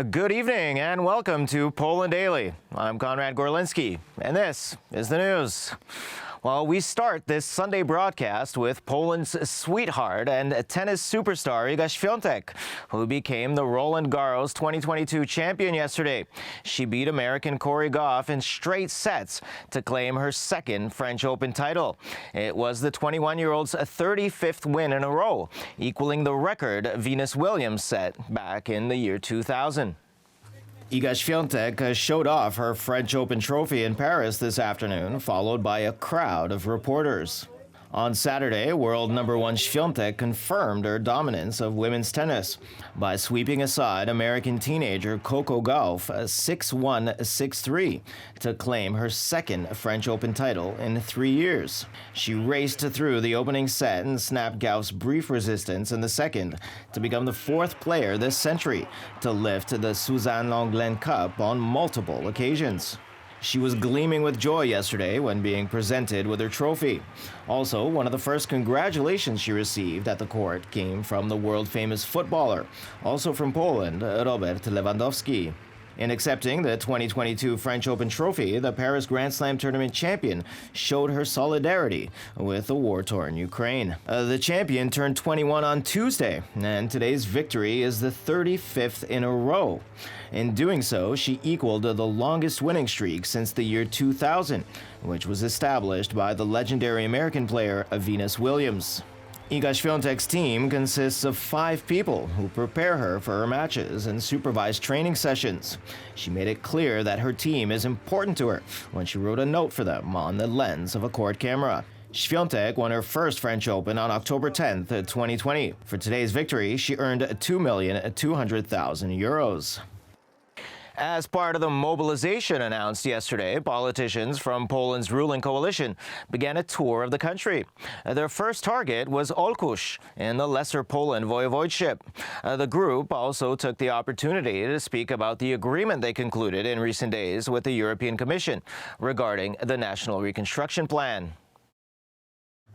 Good evening and welcome to Poland Daily. I'm Konrad Gorlinski, and this is the news. Well, we start this Sunday broadcast with Poland's sweetheart and tennis superstar Iga Świątek, who became the Roland Garros 2022 champion yesterday. She beat American Corey Goff in straight sets to claim her second French Open title. It was the 21-year-old's 35th win in a row, equaling the record Venus Williams set back in the year 2000. Iga Świątek showed off her French Open trophy in Paris this afternoon, followed by a crowd of reporters. On Saturday, world number one Świątek confirmed her dominance of women's tennis by sweeping aside American teenager Coco Gauff 6-1, 6-3 to claim her second French Open title in 3 years. She raced through the opening set and snapped Gauff's brief resistance in the second to become the fourth player this century to lift the Suzanne Lenglen Cup on multiple occasions. She was gleaming with joy yesterday when being presented with her trophy. Also, one of the first congratulations she received at the court came from the world-famous footballer, also from Poland, Robert Lewandowski. In accepting the 2022 French Open trophy, the Paris Grand Slam tournament champion showed her solidarity with the war-torn Ukraine. The champion turned 21 on Tuesday, and today's victory is the 35th in a row. In doing so, she equaled the longest winning streak since the year 2000, which was established by the legendary American player Venus Williams. Iga Świątek's team consists of 5 people who prepare her for her matches and supervise training sessions. She made it clear that her team is important to her when she wrote a note for them on the lens of a court camera. Świątek won her first French Open on October 10th, 2020. For today's victory, she earned €2,200,000. As part of the mobilization announced yesterday, politicians from Poland's ruling coalition began a tour of the country. Their first target was Olkusz in the Lesser Poland Voivodeship. The group also took the opportunity to speak about the agreement they concluded in recent days with the European Commission regarding the National Reconstruction Plan.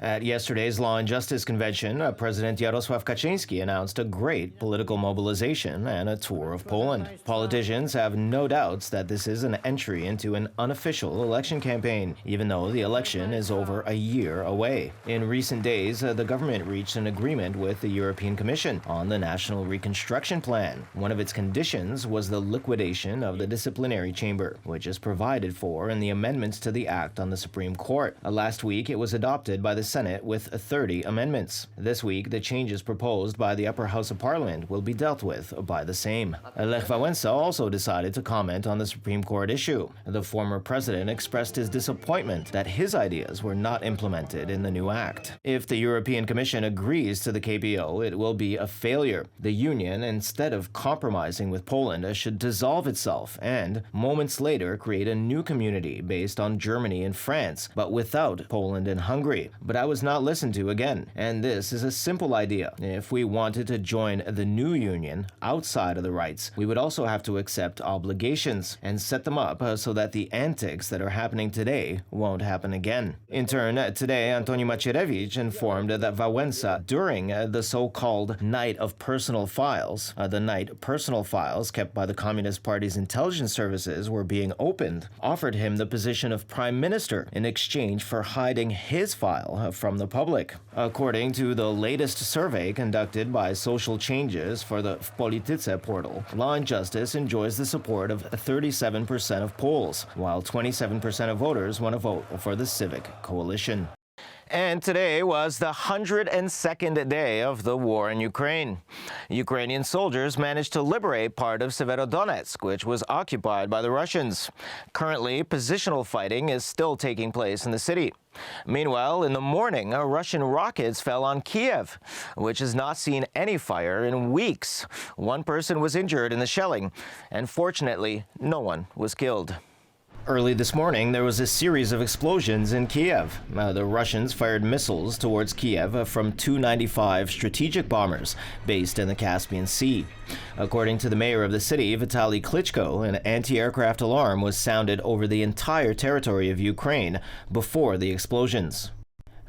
At yesterday's Law and Justice Convention, President Jarosław Kaczyński announced a great political mobilization and a tour of Poland. Politicians have no doubts that this is an entry into an unofficial election campaign, even though the election is over a year away. In recent days, the government reached an agreement with the European Commission on the National Reconstruction Plan. One of its conditions was the liquidation of the disciplinary chamber, which is provided for in the amendments to the Act on the Supreme Court. Last week, it was adopted by the Senate with 30 amendments. This week, the changes proposed by the upper house of parliament will be dealt with by the same. Lech Wałęsa also decided to comment on the Supreme Court issue. The former president expressed his disappointment that his ideas were not implemented in the new act. If the European Commission agrees to the KPO, it will be a failure. The union, instead of compromising with Poland, should dissolve itself and, moments later, create a new community based on Germany and France, but without Poland and Hungary. But I was not listened to again, and this is a simple idea. If we wanted to join the new union outside of the rights, we would also have to accept obligations and set them up so that the antics that are happening today won't happen again. In turn, today, Antoni Macierewicz informed that Wałęsa, during the so-called Night of Personal Files, the night personal files kept by the Communist Party's intelligence services were being opened, offered him the position of prime minister in exchange for hiding his file from the public. According to the latest survey conducted by Social Changes for the W Polityce portal, Law and Justice enjoys the support of 37% of Poles, while 27% of voters want to vote for the Civic Coalition. And today was the 102nd day of the war in Ukraine. Ukrainian soldiers managed to liberate part of Severodonetsk, which was occupied by the Russians. Currently, positional fighting is still taking place in the city. Meanwhile, in the morning, Russian rockets fell on Kiev, which has not seen any fire in weeks. One person was injured in the shelling, and fortunately, no one was killed. Early this morning, there was a series of explosions in Kiev. The Russians fired missiles towards Kiev from Tu-95 strategic bombers based in the Caspian Sea. According to the mayor of the city, Vitaly Klitschko, an anti-aircraft alarm was sounded over the entire territory of Ukraine before the explosions.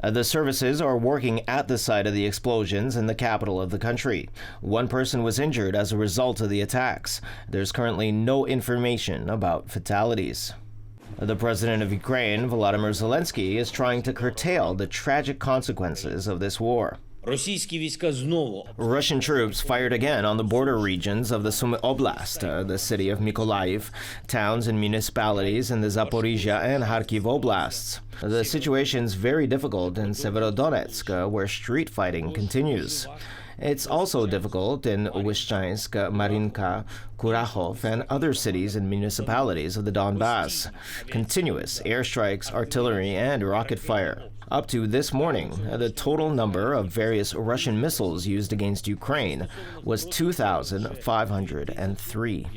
The services are working at the site of the explosions in the capital of the country. One person was injured as a result of the attacks. There's currently no information about fatalities. The president of Ukraine, Volodymyr Zelensky, is trying to curtail the tragic consequences of this war. Russian troops fired again on the border regions of the Sumy Oblast, the city of Mykolaiv, towns and municipalities in the Zaporizhia and Kharkiv oblasts. The situation is very difficult in Severodonetsk, where street fighting continues. It's also difficult in Lysychansk, Marinka, Kurakhov, and other cities and municipalities of the Donbass. Continuous airstrikes, artillery, and rocket fire. Up to this morning, the total number of various Russian missiles used against Ukraine was 2,503.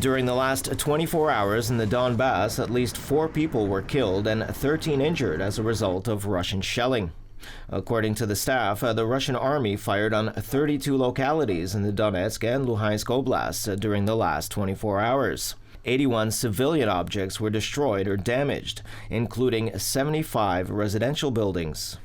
During the last 24 hours in the Donbass, at least 4 people were killed and 13 injured as a result of Russian shelling. According to the staff, the Russian army fired on 32 localities in the Donetsk and Luhansk oblasts during the last 24 hours. 81 civilian objects were destroyed or damaged, including 75 residential buildings.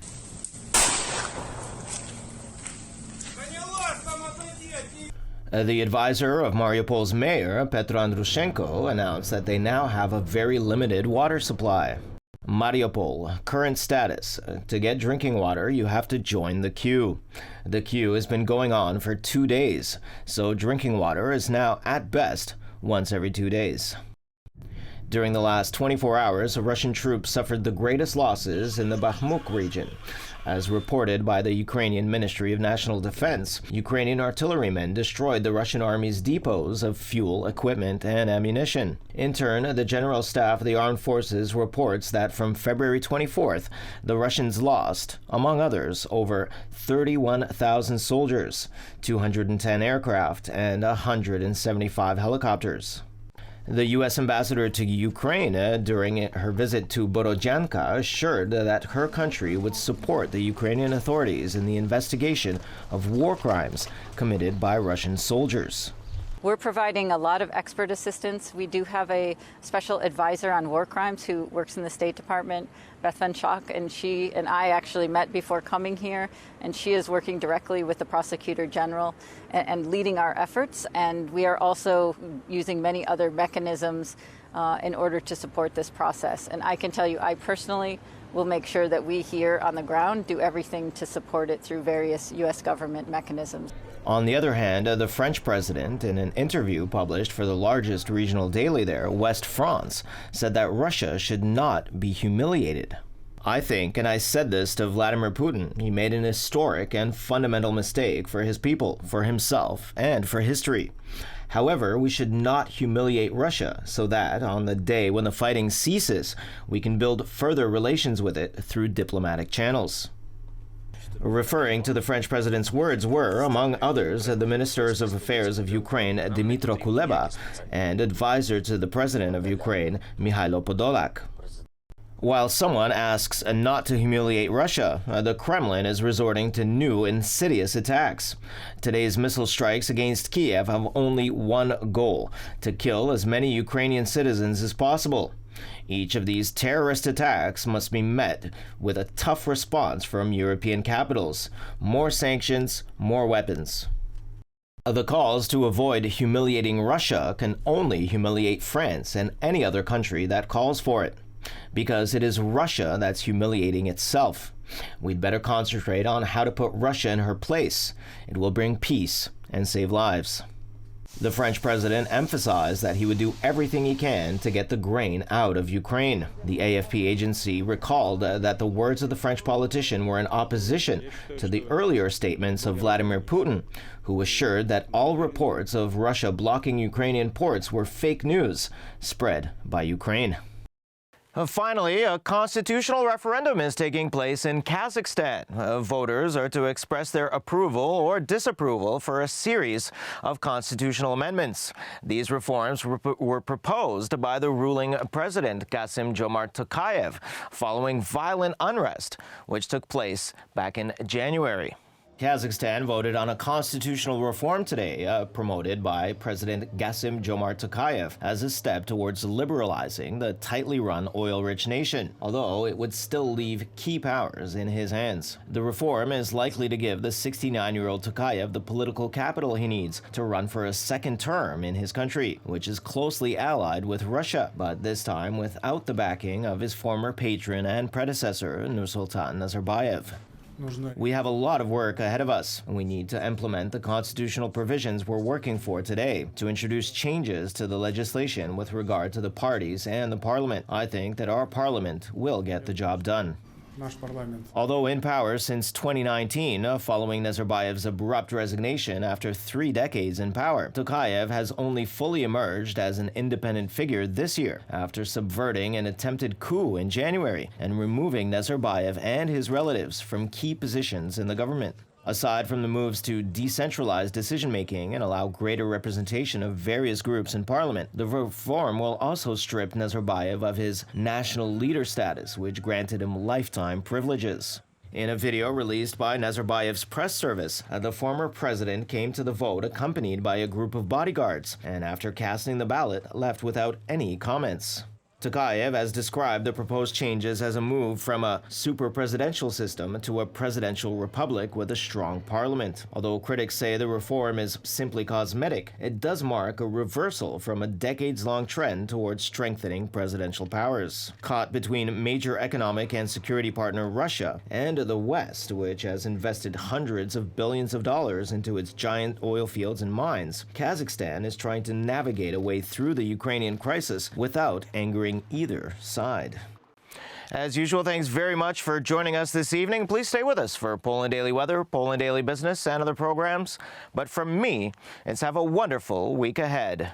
The advisor of Mariupol's mayor, Petro Andrushenko, announced that they now have a very limited water supply. Mariupol, current status. To get drinking water, you have to join the queue. The queue has been going on for 2 days, so drinking water is now, at best, once every 2 days. During the last 24 hours, Russian troops suffered the greatest losses in the Bakhmut region. As reported by the Ukrainian Ministry of National Defense, Ukrainian artillerymen destroyed the Russian army's depots of fuel, equipment, and ammunition. In turn, the General Staff of the Armed Forces reports that from February 24th, the Russians lost, among others, over 31,000 soldiers, 210 aircraft, and 175 helicopters. The U.S. ambassador to Ukraine, during her visit to Borodyanka, assured that her country would support the Ukrainian authorities in the investigation of war crimes committed by Russian soldiers. We're providing a lot of expert assistance. We do have a special advisor on war crimes who works in the State Department, Beth Van Schaak, and she and I actually met before coming here, and she is working directly with the Prosecutor General and leading our efforts. And we are also using many other mechanisms in order to support this process. And I can tell you, I personally will make sure that we here on the ground do everything to support it through various U.S. government mechanisms. On the other hand, the French president, in an interview published for the largest regional daily there, West France, said that Russia should not be humiliated. I think, and I said this to Vladimir Putin, he made an historic and fundamental mistake for his people, for himself, and for history. However, we should not humiliate Russia so that, on the day when the fighting ceases, we can build further relations with it through diplomatic channels. Referring to the French president's words were, among others, the Ministers of Affairs of Ukraine, Dmytro Kuleba, and advisor to the President of Ukraine, Mikhailo Podolak. While someone asks not to humiliate Russia, the Kremlin is resorting to new insidious attacks. Today's missile strikes against Kiev have only one goal: to kill as many Ukrainian citizens as possible. Each of these terrorist attacks must be met with a tough response from European capitals. More sanctions, more weapons. The calls to avoid humiliating Russia can only humiliate France and any other country that calls for it, because it is Russia that's humiliating itself. We'd better concentrate on how to put Russia in her place. It will bring peace and save lives. The French president emphasized that he would do everything he can to get the grain out of Ukraine. The AFP agency recalled that the words of the French politician were in opposition to the earlier statements of Vladimir Putin, who assured that all reports of Russia blocking Ukrainian ports were fake news spread by Ukraine. Finally, a constitutional referendum is taking place in Kazakhstan. Voters are to express their approval or disapproval for a series of constitutional amendments. These reforms were proposed by the ruling president, Kassym-Jomart Tokayev, following violent unrest, which took place back in January. Kazakhstan voted on a constitutional reform today, promoted by President Kassym-Jomart Tokayev as a step towards liberalizing the tightly run oil-rich nation, although it would still leave key powers in his hands. The reform is likely to give the 69-year-old Tokayev the political capital he needs to run for a second term in his country, which is closely allied with Russia, but this time without the backing of his former patron and predecessor, Nursultan Nazarbayev. We have a lot of work ahead of us. We need to implement the constitutional provisions we're working for today to introduce changes to the legislation with regard to the parties and the parliament. I think that our parliament will get the job done. Although in power since 2019, following Nazarbayev's abrupt resignation after 3 decades in power, Tokayev has only fully emerged as an independent figure this year after subverting an attempted coup in January and removing Nazarbayev and his relatives from key positions in the government. Aside from the moves to decentralize decision-making and allow greater representation of various groups in parliament, the reform will also strip Nazarbayev of his national leader status, which granted him lifetime privileges. In a video released by Nazarbayev's press service, the former president came to the vote accompanied by a group of bodyguards, and after casting the ballot, left without any comments. Tokayev has described the proposed changes as a move from a super-presidential system to a presidential republic with a strong parliament. Although critics say the reform is simply cosmetic, it does mark a reversal from a decades-long trend towards strengthening presidential powers. Caught between major economic and security partner Russia and the West, which has invested hundreds of billions of dollars into its giant oil fields and mines, Kazakhstan is trying to navigate a way through the Ukrainian crisis without angering either side. As usual, thanks very much for joining us this evening. Please stay with us for Poland Daily Weather, Poland Daily Business, and other programs. But from me, it's have a wonderful week ahead.